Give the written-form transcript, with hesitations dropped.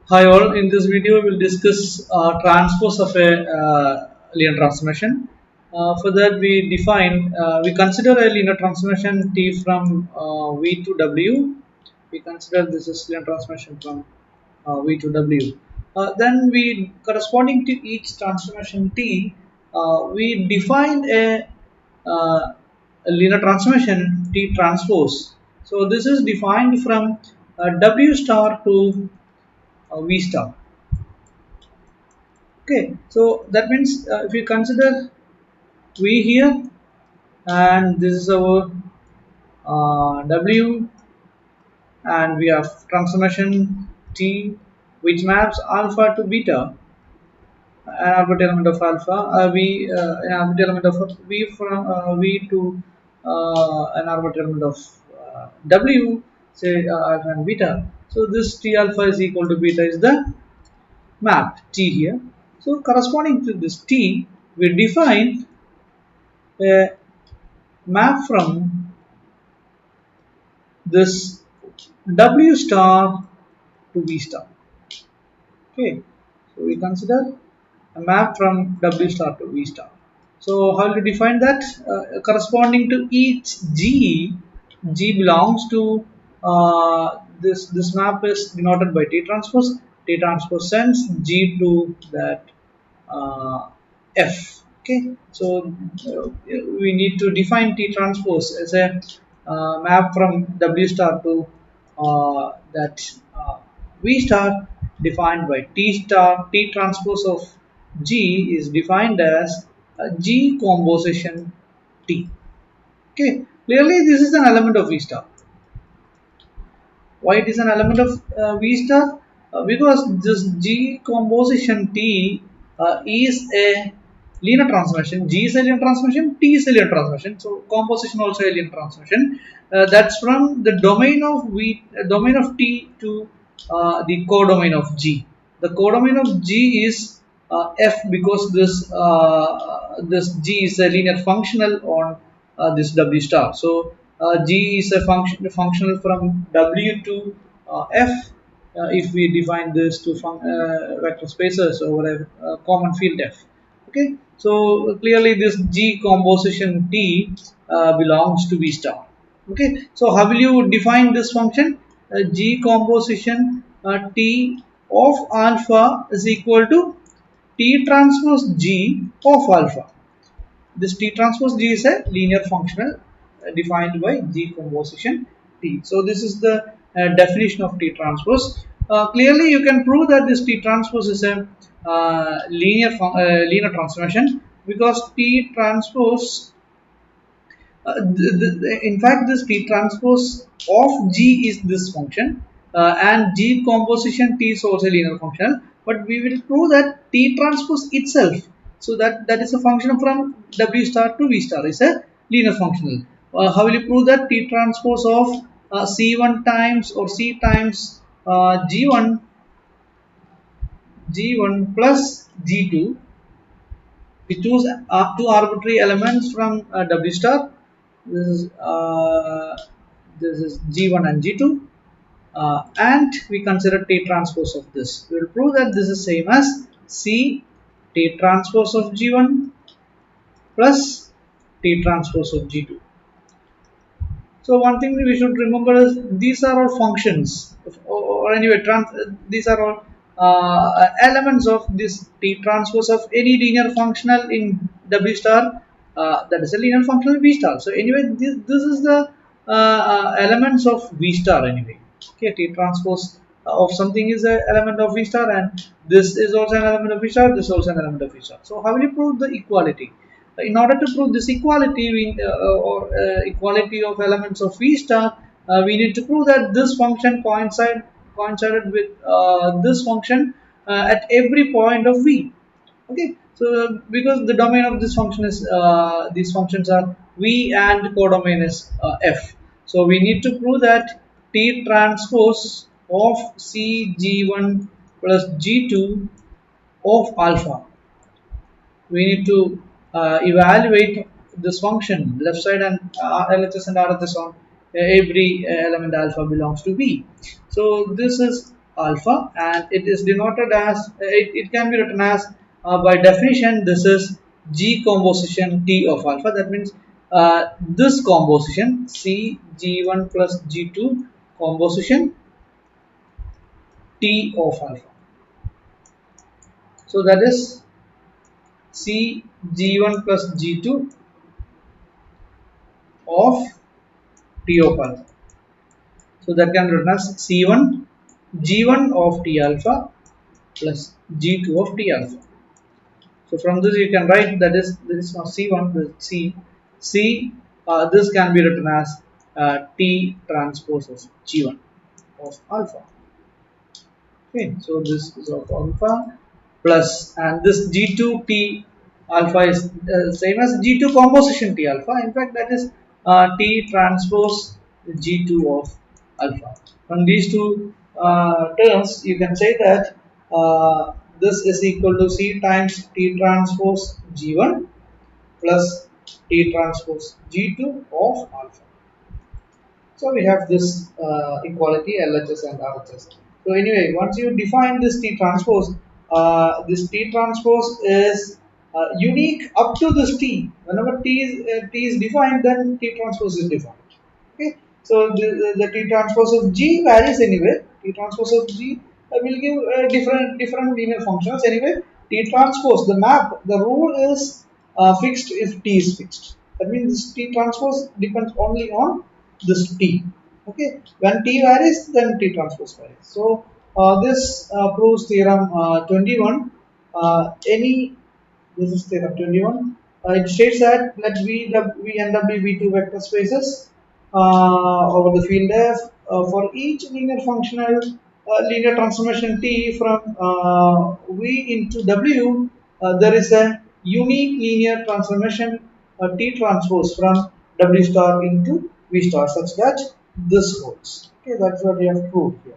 Hi all, in this video we will discuss transpose of a linear transformation. For that we consider a linear transformation T from V to W. We consider this is linear transformation from V to W. Then we corresponding to each transformation T, we define a linear transformation T transpose. So this is defined from W star to V star. Okay, so that means if you consider V here and this is our W, and we have transformation T which maps alpha to beta, an arbitral element of alpha, an arbitral element of V from V to an arbitral element of W, say alpha and beta. So this T alpha is equal to beta is the map T here. So corresponding to this T, we define a map from this W star to V star. Okay, so we consider a map from W star to V star. So how to define that? Corresponding to each G belongs to this map is denoted by T transpose. T transpose sends G to that uh, F. Okay, so we need to define T transpose as a map from W star to that V star defined by T star. T transpose of G is defined as G composition T. Okay, clearly this is an element of V star. Why it is an element of V star? Because this G composition T is a linear transformation. G is a linear transformation, T is a linear transformation. So composition also a linear transformation. That's from the domain of domain of T to the codomain of G. The codomain of G is F because this G is a linear functional on this W star. So G is a functional from W to F. If we define this to vector spaces over a common field F. Okay, so clearly this G composition T belongs to V star. Okay, so how will you define this function? G composition T of alpha is equal to T transpose G of alpha. This T transpose G is a linear functional defined by G composition T. So this is the definition of T transpose. Clearly, you can prove that this T transpose is a linear transformation because T transpose. In fact, this T transpose of G is this function, and G composition T is also a linear function. But we will prove that T transpose itself, so that is a function from W star to V star, is a linear functional. How will you prove that T transpose of C1 times or C times G1 plus G2? We choose two arbitrary elements from W star. This is G1 and G2, and we consider T transpose of this. We will prove that this is same as C T transpose of G1 plus T transpose of G2. So one thing we should remember is these are all functions, or anyway, these are all elements of this T transpose of any linear functional in W star. That is a linear functional V star. So anyway, this is the elements of V star anyway. Okay, T transpose of something is an element of V star, and this is also an element of V star. This is also an element of V star. So how will you prove the equality? In order to prove this equality equality of elements of V star, we need to prove that this function coincided with this function at every point of V. Okay, so because the domain of this function is these functions are V and codomain is F, so we need to prove that T transpose of CG1 plus G2 of alpha. We need to evaluate this function left side and LHS and RHS on every element alpha belongs to V. So this is alpha, and it is denoted as it can be written as by definition this is G composition T of alpha. That means this composition C G1 plus G2 composition T of alpha. So that is C G1 plus G2 of T of alpha. So that can be written as C1 G1 of T alpha plus G2 of T alpha. So from this you can write that is this is not C1, this C. This can be written as T transpose of G1 of alpha. Okay, so this is of alpha plus, and this G2 T alpha is same as G2 composition T alpha. In fact, that is T transpose G2 of alpha. From these two terms, you can say that this is equal to C times T transpose G1 plus T transpose G2 of alpha. So we have this equality LHS and RHS. So anyway, once you define this T transpose is unique up to this T. Whenever T is defined, then T transpose is defined. Okay. So the T transpose of G varies anyway. T transpose of G will give different linear functions. Anyway, T transpose, the map, the rule is fixed if T is fixed. That means this T transpose depends only on this T. Okay, when T varies, then T transpose varies. So this proves theorem 21. This is theorem 21. It states that let V and W be two vector spaces over the field F for each linear functional linear transformation T from V into W. There is a unique linear transformation T transpose from W star into V star such that this holds. Okay, that's what we have proved here.